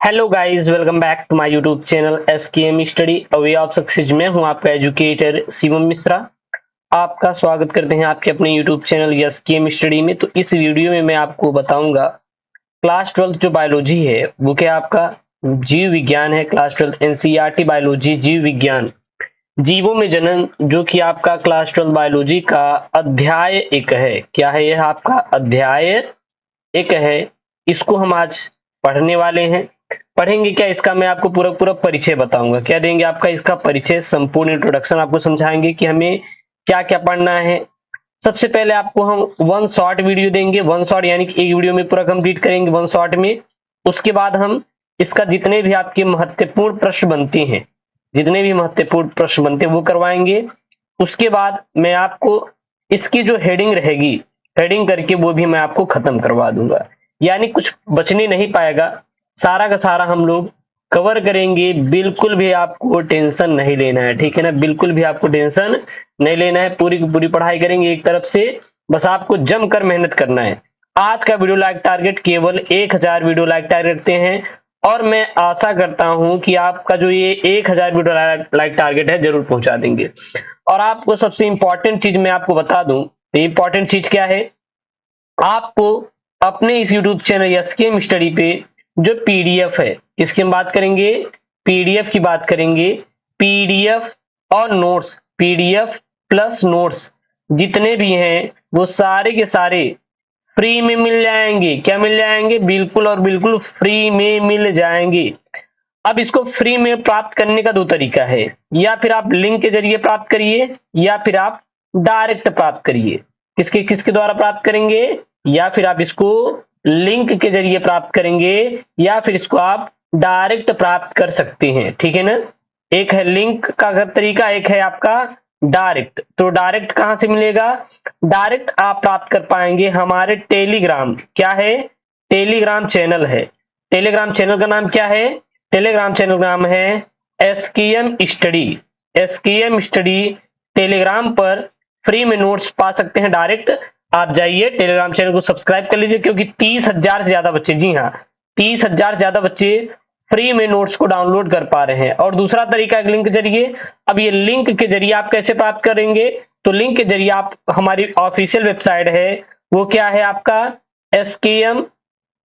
Hello guys, welcome back to my YouTube channel SKM study away of success. मैं हूं आपका educator Shivam Mishra. आपका स्वागत करते हैं आपके अपने यूट्यूब चैनल एसकेएम स्टडी में। तो इस वीडियो में मैं आपको बताऊंगा क्लास 12 जो बायोलॉजी है वो क्या आपका जीव विज्ञान है। क्लास 12 एनसीईआरटी बायोलॉजी जीव विज्ञान जीवों में जनन, जो कि आपका क्लास 12 बायोलॉजी का अध्याय 1 है। क्या है यह आपका अध्याय 1 है। इसको हम आज पढ़ने वाले हैं। पढ़ेंगे क्या, इसका मैं आपको पूरा पूरा परिचय बताऊंगा। क्या देंगे आपका इसका परिचय, संपूर्ण इंट्रोडक्शन आपको समझाएंगे कि हमें क्या क्या पढ़ना है। सबसे पहले आपको हम वन शॉर्ट वीडियो देंगे। वन शॉर्ट यानी कि एक वीडियो में पूरा कंप्लीट करेंगे वन शॉर्ट में। उसके बाद हम इसका जितने भी आपके महत्वपूर्ण प्रश्न बनते हैं, जितने भी महत्वपूर्ण प्रश्न बनते हैं वो करवाएंगे। उसके बाद मैं आपको इसकी जो हेडिंग रहेगी, हेडिंग करके वो भी मैं आपको खत्म करवा दूंगा। यानी कुछ बचने नहीं पाएगा, सारा का सारा हम लोग कवर करेंगे। बिल्कुल भी आपको टेंशन नहीं लेना है, ठीक है ना। बिल्कुल भी आपको टेंशन नहीं लेना है, पूरी की पूरी पढ़ाई करेंगे एक तरफ से। बस आपको जमकर मेहनत करना है। आज का वीडियो लाइक टारगेट केवल 1000 वीडियो लाइक टारगेट रखते हैं, और मैं आशा करता हूं कि आपका जो ये 1000 वीडियो लाइक टारगेट है जरूर पहुंचा देंगे। और आपको सबसे इंपॉर्टेंट चीज मैं आपको बता दूं, इंपॉर्टेंट चीज क्या है, आपको अपने इस यूट्यूब चैनल एसकेएम स्टडी पे जो पीडीएफ है, किसकी हम बात करेंगे, पीडीएफ की बात करेंगे। पीडीएफ और नोट्स, पीडीएफ प्लस नोट्स जितने भी हैं वो सारे के सारे फ्री में मिल जाएंगे। क्या मिल जाएंगे, बिल्कुल और बिल्कुल फ्री में मिल जाएंगे। अब इसको फ्री में प्राप्त करने का दो तरीका है, या फिर आप लिंक के जरिए प्राप्त करिए या फिर आप डायरेक्ट प्राप्त करिए। किसके किसके द्वारा प्राप्त करेंगे, या फिर आप इसको लिंक के जरिए प्राप्त करेंगे या फिर इसको आप डायरेक्ट प्राप्त कर सकते हैं, ठीक है ना। एक है लिंक का तरीका, एक है आपका डायरेक्ट। तो डायरेक्ट कहां से मिलेगा, डायरेक्ट आप प्राप्त कर पाएंगे हमारे टेलीग्राम, क्या है, टेलीग्राम चैनल है। टेलीग्राम चैनल का नाम क्या है, टेलीग्राम चैनल का नाम है SKM study. SKM study Telegram पर फ्री में नोट्स पा सकते हैं डायरेक्ट। आप जाइए टेलीग्राम चैनल को सब्सक्राइब कर लीजिए, क्योंकि 30,000 से ज्यादा बच्चे, जी हाँ 30,000 से ज्यादा बच्चे फ्री में नोट्स को डाउनलोड कर पा रहे हैं। और दूसरा तरीका है लिंक के जरिए। अब ये लिंक के जरिए आप कैसे प्राप्त करेंगे, तो लिंक के जरिए आप, हमारी ऑफिशियल वेबसाइट है वो क्या है आपका SKM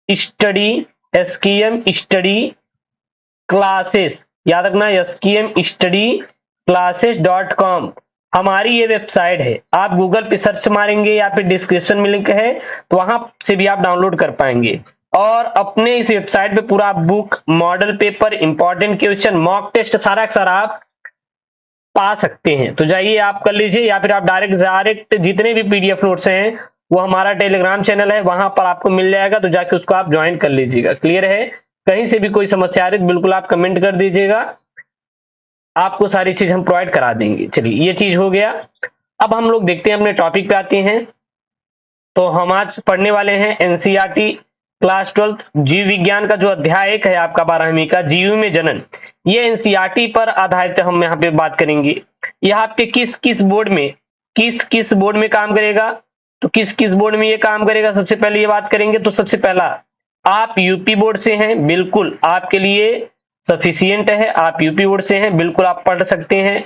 study, SKM study classes, याद रखना एसकेएम स्टडी क्लासेस.com हमारी ये वेबसाइट है। आप गूगल पे सर्च मारेंगे या फिर डिस्क्रिप्शन में लिंक है तो वहां से भी आप डाउनलोड कर पाएंगे। और अपने इस वेबसाइट पे पूरा book, model paper, important question, mock test सारा का सारा आप पा सकते हैं। तो जाइए आप कर लीजिए, या फिर आप डायरेक्ट जितने भी पीडीएफ नोट्स हैं वो हमारा टेलीग्राम चैनल है, वहां पर आपको मिल जाएगा। तो जाके उसको आप ज्वाइन कर लीजिएगा। क्लियर है, कहीं से भी कोई समस्या आ रही है बिल्कुल आप कमेंट कर दीजिएगा, आपको सारी चीज हम प्रोवाइड करा देंगे। चलिए ये चीज हो गया। अब हम लोग देखते हैं अपने टॉपिक पे आते हैं। तो हम आज पढ़ने वाले हैं एनसीईआरटी क्लास 12 जीव विज्ञान का जो अध्याय 1 है आपका 12वीं का, जीव में जनन। ये एनसीईआरटी पर आधारित हम यहाँ पे बात करेंगे। यह आपके किस किस बोर्ड में, किस किस बोर्ड में काम करेगा, तो किस किस बोर्ड में ये काम करेगा सबसे पहले ये बात करेंगे। तो सबसे पहला, आप यूपी बोर्ड से हैं, बिल्कुल आपके लिए सफिशियंट है। आप यूपी बोर्ड से हैं, बिल्कुल आप पढ़ सकते हैं।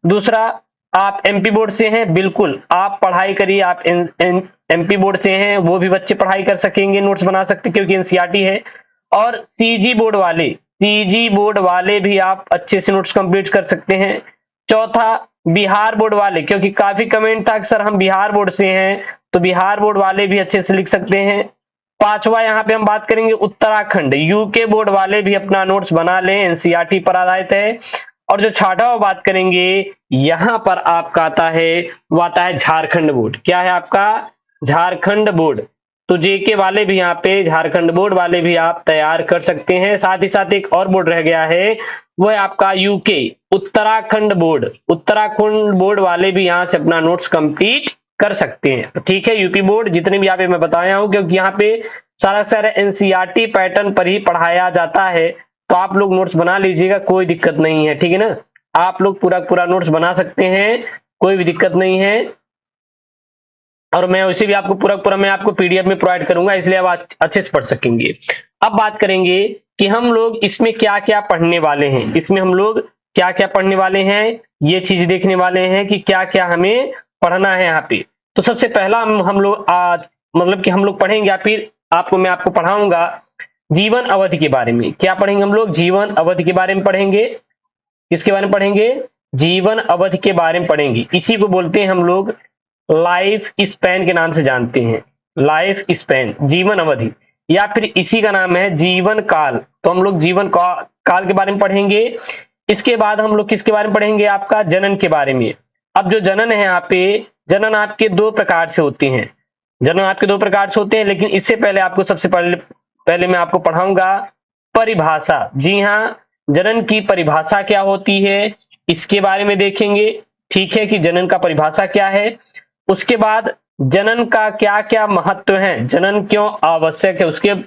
दूसरा, आप एमपी बोर्ड से हैं, बिल्कुल आप पढ़ाई करिए। आप एमपी बोर्ड से हैं वो भी बच्चे पढ़ाई कर सकेंगे, नोट्स बना सकते क्योंकि एनसीईआरटी है। और सीजी बोर्ड वाले, सीजी बोर्ड वाले भी आप अच्छे से नोट्स कंप्लीट कर सकते हैं। चौथा, बिहार बोर्ड वाले, क्योंकि काफी कमेंट था कि सर हम बिहार बोर्ड से हैं, तो बिहार बोर्ड वाले भी अच्छे से लिख सकते हैं। पांचवा, यहाँ पे हम बात करेंगे उत्तराखंड, यूके बोर्ड वाले भी अपना नोट्स बना लें, एनसीईआरटी पर आधारित है। और जो छठा बात करेंगे, यहां पर आपका आता है, वो आता है झारखंड बोर्ड। क्या है आपका, झारखंड बोर्ड। तो जेके वाले भी यहाँ पे, झारखंड बोर्ड वाले भी आप तैयार कर सकते हैं। साथ ही साथ एक और बोर्ड रह गया है, वो है आपका UK, Uttarakhand board. Uttarakhand board वाले भी यहाँ से अपना नोट्स कंप्लीट कर सकते हैं। तो ठीक है, यूपी बोर्ड जितने भी यहाँ पे मैं बताया हूं, क्योंकि यहाँ पे सारा एनसीईआरटी पैटर्न पर ही पढ़ाया जाता है। तो आप लोग नोट्स बना लीजिएगा, कोई दिक्कत नहीं है, ठीक है ना। आप लोग पूरा पूरा नोट्स बना सकते हैं, कोई भी दिक्कत नहीं है। और मैं उसे भी आपको पूरा पूरा मैं आपको पीडीएफ में प्रोवाइड करूंगा, इसलिए आप अच्छे से पढ़ सकेंगे। अब बात करेंगे कि हम लोग इसमें क्या क्या पढ़ने वाले हैं। इसमें हम लोग क्या क्या पढ़ने वाले हैं, ये चीज देखने वाले हैं कि क्या क्या हमें पढ़ना है यहाँ पे। तो सबसे पहला हम लोग आज मतलब कि हम लोग पढ़ेंगे या फिर मैं आपको पढ़ाऊंगा जीवन अवधि के बारे में। क्या पढ़ेंगे हम लोग? जीवन अवधि के बारे में पढ़ेंगे। किसके बारे में पढ़ेंगे? जीवन अवधि के बारे में पढ़ेंगे। इसी को बोलते हैं हम लोग लाइफ स्पैन के नाम से जानते हैं। लाइफ स्पैन, जीवन अवधि, या फिर इसी का नाम है जीवन काल। तो हम लोग जीवन काल के बारे में पढ़ेंगे। इसके बाद हम लोग किसके बारे में पढ़ेंगे? आपका जनन के बारे में। अब जो जनन है यहाँ पे, जनन आपके दो प्रकार से होते हैं। जनन आपके दो प्रकार से होते हैं, लेकिन इससे पहले आपको सबसे पहले मैं आपको पढ़ाऊंगा परिभाषा। जी हाँ, जनन की परिभाषा क्या होती है इसके बारे में देखेंगे। ठीक है, कि जनन का परिभाषा क्या है। उसके बाद जनन का क्या क्या महत्व है, जनन क्यों आवश्यक है,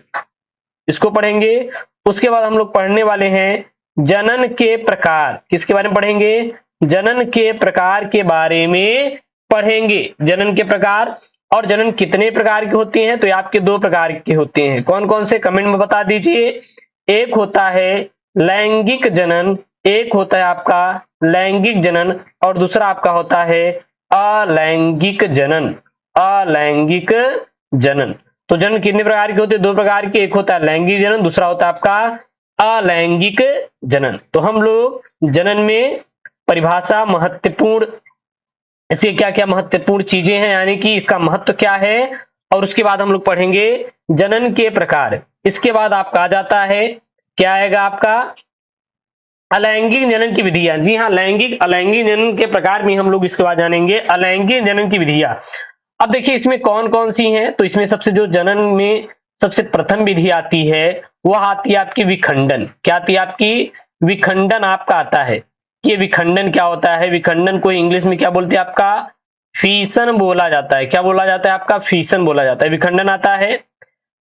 इसको पढ़ेंगे। उसके बाद हम लोग पढ़ने वाले हैं जनन के प्रकार। किसके बारे में पढ़ेंगे? जनन के प्रकार के बारे में पढ़ेंगे। जनन के प्रकार, और जनन कितने प्रकार के होते हैं? तो ये आपके दो प्रकार के होते हैं। कौन कौन से? कमेंट में बता दीजिए। एक होता है लैंगिक जनन, एक होता है आपका लैंगिक जनन, और दूसरा आपका होता है अलैंगिक जनन। अलैंगिक जनन। तो जनन कितने प्रकार के होते हैं? दो प्रकार के। एक होता है लैंगिक जनन, दूसरा होता है आपका अलैंगिक जनन। तो हम लोग जनन में परिभाषा, महत्वपूर्ण, इसके क्या क्या महत्वपूर्ण चीजें हैं, यानी कि इसका महत्व क्या है, और उसके बाद हम लोग पढ़ेंगे जनन के प्रकार। इसके बाद आपका आ जाता है, क्या आएगा आपका? अलैंगिक जनन की विधियां। जी हाँ, लैंगिक अलैंगिक जनन के प्रकार में हम लोग इसके बाद जानेंगे अलैंगिक जनन की विधियां। अब देखिए इसमें कौन कौन सी हैं। तो इसमें सबसे जो जनन में सबसे प्रथम विधि आती है वह आती है आपकी विखंडन। क्या आती है आपकी? विखंडन आपका आता है। ये विखंडन क्या होता है? विखंडन को इंग्लिश में क्या बोलते हैं? आपका फीसन बोला जाता है। क्या बोला जाता है? आपका फीसन बोला जाता है। विखंडन आता है।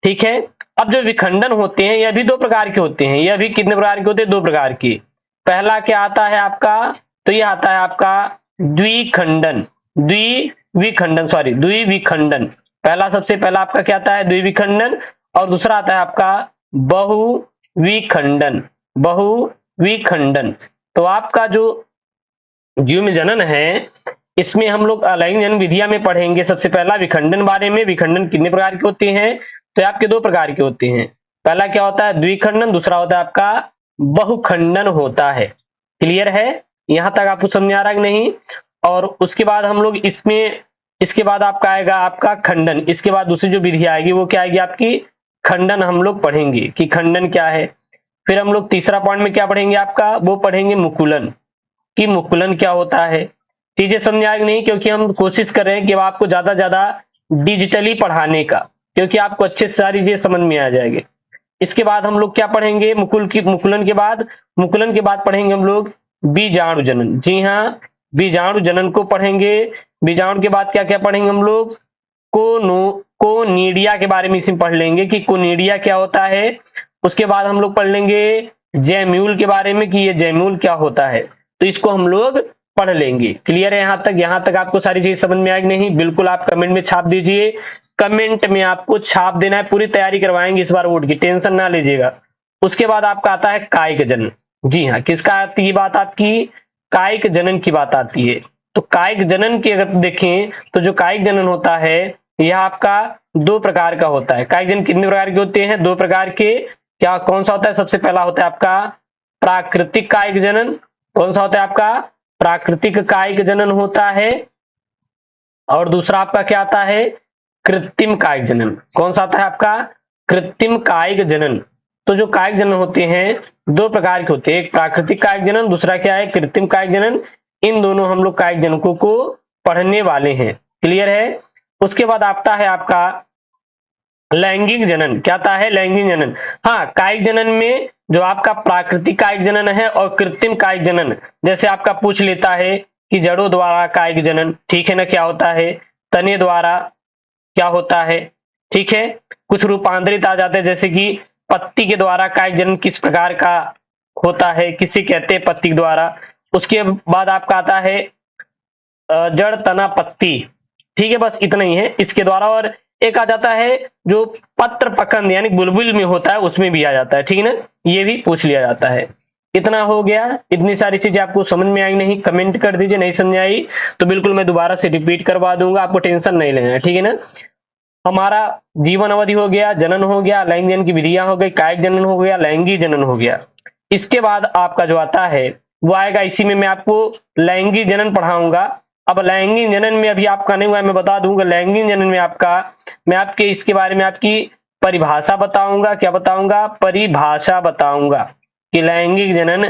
ठीक है, अब जो विखंडन होते हैं यह भी दो प्रकार के होते हैं। यह भी कितने प्रकार के होते हैं? दो प्रकार के। पहला क्या आता है आपका? तो यह आता है आपका द्विखंडन। द्विविखंडन। पहला, सबसे पहला आपका क्या आता है? द्विविखंडन। और दूसरा आता है आपका बहुविखंडन। बहुविखंडन। तो आपका जो जीव में जनन है इसमें हम लोग अलैंगिक जनन विधिया में पढ़ेंगे सबसे पहला विखंडन बारे में। विखंडन कितने प्रकार के होते हैं? तो आपके दो प्रकार के होते हैं। पहला क्या होता है? द्विखंडन। दूसरा होता है आपका बहुखंडन होता है। क्लियर है? यहां तक आपको समझ आ रहा है कि नहीं? और उसके बाद हम लोग इसके बाद आपका आएगा आपका खंडन। इसके बाद दूसरी जो विधि आएगी वो क्या आएगी आपकी? खंडन हम लोग पढ़ेंगे कि खंडन क्या है। फिर हम लोग तीसरा पॉइंट में क्या पढ़ेंगे आपका? वो पढ़ेंगे मुकुलन, कि मुकुलन क्या होता है। चीजें समझ आएगी नहीं? क्योंकि हम कोशिश कर रहे हैं कि आपको ज्यादा ज्यादा डिजिटली पढ़ाने का, क्योंकि आपको अच्छे से सारी चीजें समझ में आ जाएगी। इसके बाद हम लोग क्या पढ़ेंगे? मुकुलन के बाद पढ़ेंगे हम लोग बीजाणु जनन। जी हाँ, बीजाणु जनन को पढ़ेंगे। बीजाणु के बाद क्या क्या पढ़ेंगे हम लोग? कोनिडिया के बारे में इसमें पढ़ लेंगे कि कोनिडिया क्या होता है। उसके बाद हम लोग पढ़ लेंगे जैम्यूल के बारे में कि ये जैम्यूल क्या होता है। तो इसको हम लोग पढ़ लेंगे। क्लियर है? यहां तक आपको सारी चीज समझ में आएगी नहीं? बिल्कुल आप कमेंट में छाप दीजिए। कमेंट में आपको छाप देना है। पूरी तैयारी करवाएंगे इस बार बोर्ड की, टेंशन ना लीजिएगा। उसके बाद आपका आता है कायिक जनन। जी हाँ, किसका आती है बात? आपकी कायिक जनन की बात आती है। तो कायिक जनन की अगर देखें तो जो कायिक जनन होता है यह आपका दो प्रकार का होता है। कायिक जनन कितने प्रकार के होते हैं? दो प्रकार के। क्या कौन सा होता है? सबसे पहला होता है आपका प्राकृतिक कायिक जनन। कौन सा होता है आपका? प्राकृतिक कायिक जनन होता है। और दूसरा आपका क्या आता है? कृत्रिम कायिक जनन। कौन सा आता है आपका? कृत्रिम कायिक जनन। तो जो कायिक जनन होते हैं दो प्रकार के होते हैं, एक प्राकृतिक कायिक जनन, दूसरा क्या है? कृत्रिम कायिक जनन। इन दोनों हम लोग कायिक जनकों को पढ़ने वाले हैं। क्लियर है? उसके बाद आता है आपका लैंगिक जनन। क्या आता है? लैंगिक जनन। हाँ, कायिक जनन में जो आपका प्राकृतिक कायिक जनन है और कृत्रिम कायिक जनन, जैसे आपका पूछ लेता है कि जड़ों द्वारा कायिक जनन, ठीक है ना, क्या होता है? तने द्वारा क्या होता है? ठीक है, कुछ रूपांतरित आ जाते हैं, जैसे कि पत्ती के द्वारा कायिक जनन किस प्रकार का होता है, किसे कहते हैं पत्ती के द्वारा। उसके बाद आपका आता है जड़ तना पत्ती। ठीक है, बस इतना ही है इसके द्वारा। और एक आ जाता है जो पत्र पखंड यानी बुलबुल में होता है, उसमें भी आ जाता है, ठीक है ना, ये भी पूछ लिया जाता है। इतना हो गया, इतनी सारी चीजें आपको समझ में आई नहीं, कमेंट कर दीजिए, नहीं समझ आई तो बिल्कुल मैं दोबारा से रिपीट करवा दूंगा, आपको टेंशन नहीं लेना है, ठीक है ना। हमारा जीवन अवधि हो गया, जनन हो गया, लैंगिक जनन की विधियां हो गई, कायिक जनन हो गया, लैंगिक जनन हो गया। इसके बाद आपका जो आता है वो आएगा, इसी में मैं आपको लैंगिक जनन पढ़ाऊंगा। अब लैंगिक जनन में अभी आपका नहीं हुआ है, मैं बता दूंगा लैंगिक जनन में आपका, मैं आपके इसके बारे में आपकी परिभाषा बताऊंगा। क्या बताऊंगा? परिभाषा बताऊंगा कि लैंगिक जनन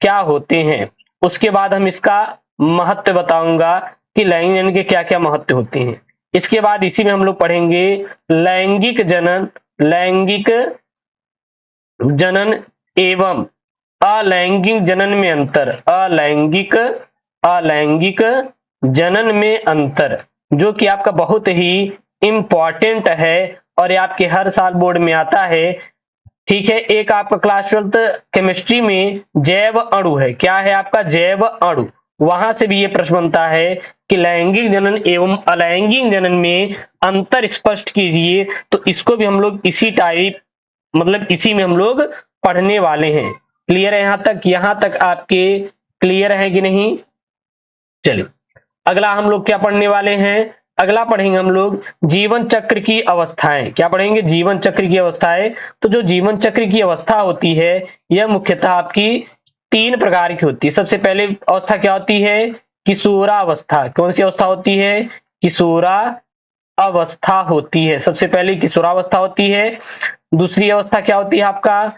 क्या होते हैं। उसके बाद हम इसका महत्व बताऊंगा कि लैंगिक जनन के क्या क्या महत्व होते हैं। इसके बाद इसी में हम लोग पढ़ेंगे लैंगिक जनन, लैंगिक जनन एवं अलैंगिक जनन में अंतर, अलैंगिक जनन में अंतर, जो कि आपका बहुत ही इंपॉर्टेंट है और ये आपके हर साल बोर्ड में आता है, ठीक है। एक आपका क्लास 12th केमिस्ट्री में जैव अणु है, क्या है आपका? जैव अणु। वहां से भी ये प्रश्न बनता है कि लैंगिक जनन एवं अलैंगिक जनन में अंतर स्पष्ट कीजिए, तो इसको भी हम लोग इसी टाइप मतलब इसी में हम लोग पढ़ने वाले हैं। क्लियर है यहां तक आपके क्लियर है कि नहीं? चलिए अगला हम लोग क्या पढ़ने वाले हैं? अगला पढ़ेंगे हम लोग जीवन चक्र की अवस्थाएं। क्या पढ़ेंगे? जीवन चक्र की अवस्थाएं। तो जो जीवन चक्र की अवस्था होती है यह मुख्यतः आपकी 3 प्रकार की होती है। सबसे पहले अवस्था क्या होती है? किशोरावस्था। कौन सी अवस्था होती है? किशोरावस्था होती है। सबसे पहले किशोरावस्था होती है। दूसरी अवस्था क्या होती है आपका?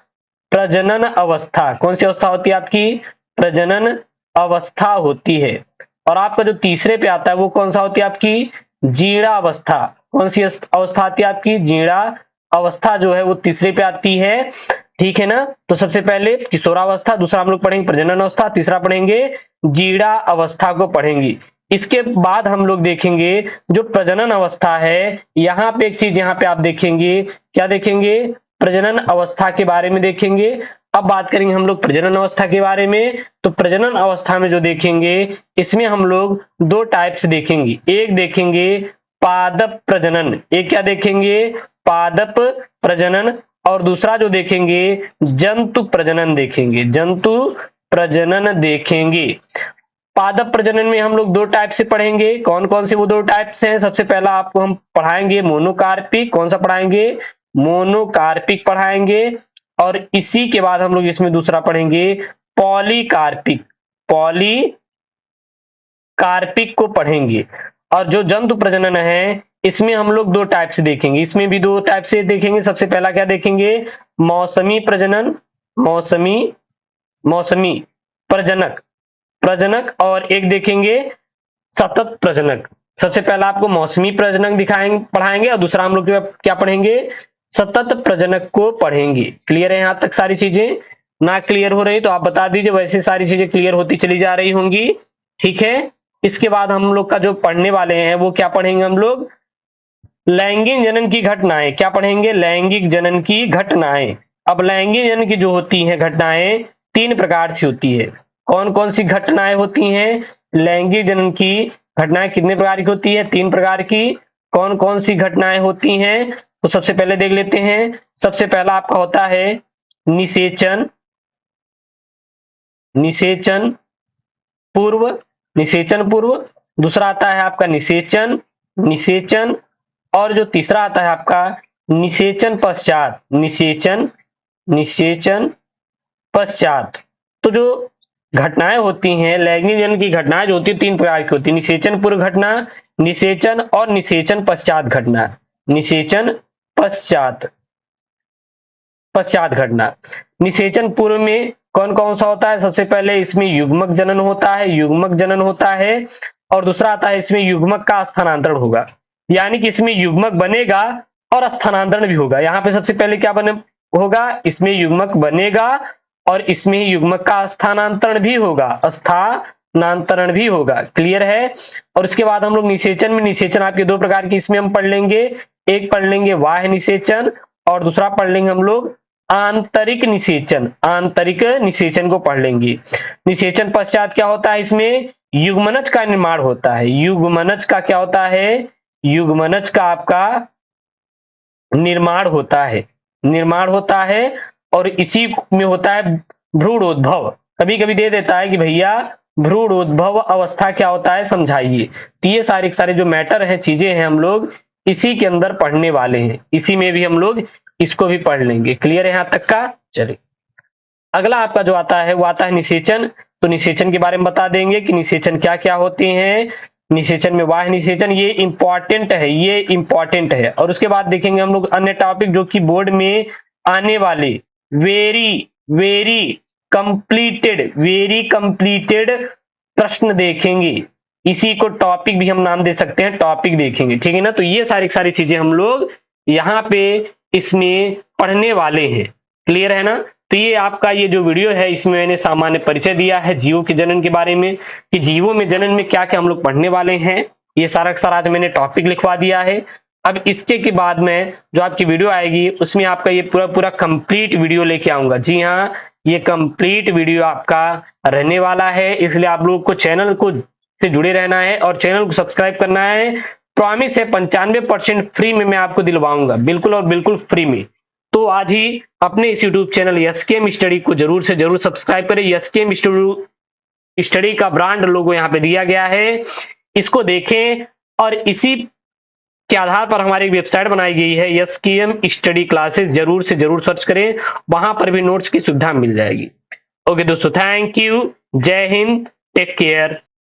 प्रजनन अवस्था। कौन सी अवस्था होती है आपकी? प्रजनन अवस्था होती है। और आपका जो तीसरे पे आता है वो कौन सा होती है आपकी? जीर्णावस्था। कौन सी अवस्था आती है आपकी? जीर्णा अवस्था जो है वो तीसरे पे आती है, ठीक है ना। तो सबसे पहले किशोरावस्था, दूसरा हम लोग पढ़ेंगे प्रजनन अवस्था, तीसरा पढ़ेंगे जीर्णा अवस्था को पढ़ेंगे। इसके बाद हम लोग देखेंगे जो प्रजनन अवस्था है, यहाँ पे एक चीज यहाँ पे आप देखेंगे, क्या देखेंगे? प्रजनन अवस्था के बारे में देखेंगे। अब बात करेंगे हम लोग प्रजनन अवस्था के बारे में। तो प्रजनन अवस्था में जो देखेंगे इसमें हम लोग 2 टाइप से देखेंगे। एक देखेंगे पादप प्रजनन, एक क्या देखेंगे? पादप प्रजनन। और दूसरा जो देखेंगे जंतु प्रजनन देखेंगे, जंतु प्रजनन देखेंगे। पादप प्रजनन में हम लोग 2 टाइप से पढ़ेंगे। कौन कौन से वो 2 टाइप्स हैं? सबसे पहला आपको हम पढ़ाएंगे मोनोकार्पिक। कौन सा पढ़ाएंगे? मोनोकार्पिक पढ़ाएंगे। और इसी के बाद हम लोग इसमें दूसरा पढ़ेंगे पॉलीकार्पिक, पॉलीकार्पिक को पढ़ेंगे। और जो जंतु प्रजनन है इसमें हम लोग 2 टाइप से देखेंगे, इसमें भी 2 टाइप से देखेंगे। सबसे पहला क्या देखेंगे? मौसमी प्रजनन, मौसमी प्रजनक। और एक देखेंगे सतत प्रजनक। सबसे पहला आपको मौसमी प्रजनक पढ़ाएंगे और दूसरा हम लोग क्या पढ़ेंगे? सतत प्रजनक को पढ़ेंगे। क्लियर है यहां तक सारी चीजें? ना क्लियर हो रही तो आप बता दीजिए, वैसे सारी चीजें क्लियर होती चली जा रही होंगी, ठीक है। इसके बाद हम लोग का जो पढ़ने वाले हैं वो क्या पढ़ेंगे हम लोग? लैंगिक जनन की घटनाएं। क्या पढ़ेंगे? लैंगिक जनन की घटनाएं। अब लैंगिक जनन की जो होती हैं घटनाएं 3 प्रकार से होती है। कौन कौन सी घटनाएं होती हैं? लैंगिक जनन की घटनाएं कितने प्रकार की होती है? 3 प्रकार की। कौन कौन सी घटनाएं होती हैं? तो सबसे पहले देख लेते हैं। सबसे पहला आपका होता है निषेचन, निषेचन पूर्व, निषेचन पूर्व। दूसरा आता है आपका निषेचन। और जो तीसरा आता है आपका निषेचन पश्चात, निषेचन पश्चात। तो जो घटनाएं होती हैं लैंगिक जनन की घटनाएं जो होती है 3 प्रकार की होती है। निषेचन पूर्व घटना, निषेचन और निषेचन पश्चात घटना। निषेचन पश्चात घटना। निषेचन पूर्व में कौन कौन सा होता है? सबसे पहले इसमें युग्मक जनन होता है। और दूसरा आता है इसमें युग्मक का स्थानांतरण होगा, यानी कि इसमें युग्मक बनेगा और स्थानांतरण भी होगा। यहाँ पे सबसे पहले क्या होगा? इसमें युग्मक बनेगा और इसमें युग्मक का स्थानांतरण भी होगा, क्लियर है। और उसके बाद हम लोग निषेचन में, निषेचन आपके 2 प्रकार की इसमें हम पढ़ लेंगे। एक पढ़ लेंगे बाह्य निषेचन और दूसरा पढ़ लेंगे हम लोग आंतरिक निषेचन को पढ़ लेंगे। निषेचन पश्चात क्या होता है? इसमें युग्मनज का निर्माण होता है। युग्मनज का क्या होता है? युग्मनज का आपका निर्माण होता है, निर्माण होता है और इसी में होता है भ्रूणोद्भव। कभी कभी दे देता है कि भैया भ्रूणोद्भव अवस्था क्या होता है समझाइए। तो ये सारे सारे जो मैटर है, चीजें हैं, हम लोग इसी के अंदर पढ़ने वाले हैं, इसी में भी हम लोग इसको भी पढ़ लेंगे। क्लियर है यहां तक का? चलिए अगला आपका जो आता है वो आता है निषेचन। तो निषेचन के बारे में बता देंगे कि निषेचन क्या क्या होते हैं। निषेचन में वाह्य निषेचन, ये इंपॉर्टेंट है, ये इंपॉर्टेंट है। और उसके बाद देखेंगे हम लोग अन्य टॉपिक जो कि बोर्ड में आने वाले वेरी वेरी वेरी कंप्लीटेड प्रश्न देखेंगे। इसी को टॉपिक भी हम नाम दे सकते हैं, टॉपिक देखेंगे, ठीक है ना। तो ये सारी सारी चीजें हम लोग यहाँ पे इसमें पढ़ने वाले हैं। क्लियर है ना? तो ये आपका ये जो वीडियो है इसमें मैंने सामान्य परिचय दिया है जीवों के जनन के बारे में, कि जीवों में जनन में क्या क्या हम लोग पढ़ने वाले हैं। ये सारा सारा आज मैंने टॉपिक लिखवा दिया है। अब इसके के बाद में जो आपकी वीडियो आएगी उसमें आपका ये पूरा पूरा कंप्लीट वीडियो लेके आऊंगा। जी हाँ, ये कंप्लीट वीडियो आपका रहने वाला है, इसलिए आप लोग को चैनल को से जुड़े रहना है और चैनल को सब्सक्राइब करना है। प्रॉमिस है 95% फ्री में मैं आपको दिलवाऊंगा, बिल्कुल और बिल्कुल फ्री में। तो आज ही अपने इस यूट्यूब चैनल एसकेएम स्टडी को जरूर से जरूर सब्सक्राइब करें। एसकेएम स्टडी का ब्रांड लोगो यहाँ पे दिया गया है, इसको देखें और इसी के आधार पर हमारी वेबसाइट बनाई गई है एसकेएम स्टडी क्लासेस, जरूर से जरूर सर्च करें, वहां पर भी नोट्स की सुविधा मिल जाएगी। ओके दोस्तों, थैंक यू, जय हिंद, टेक केयर।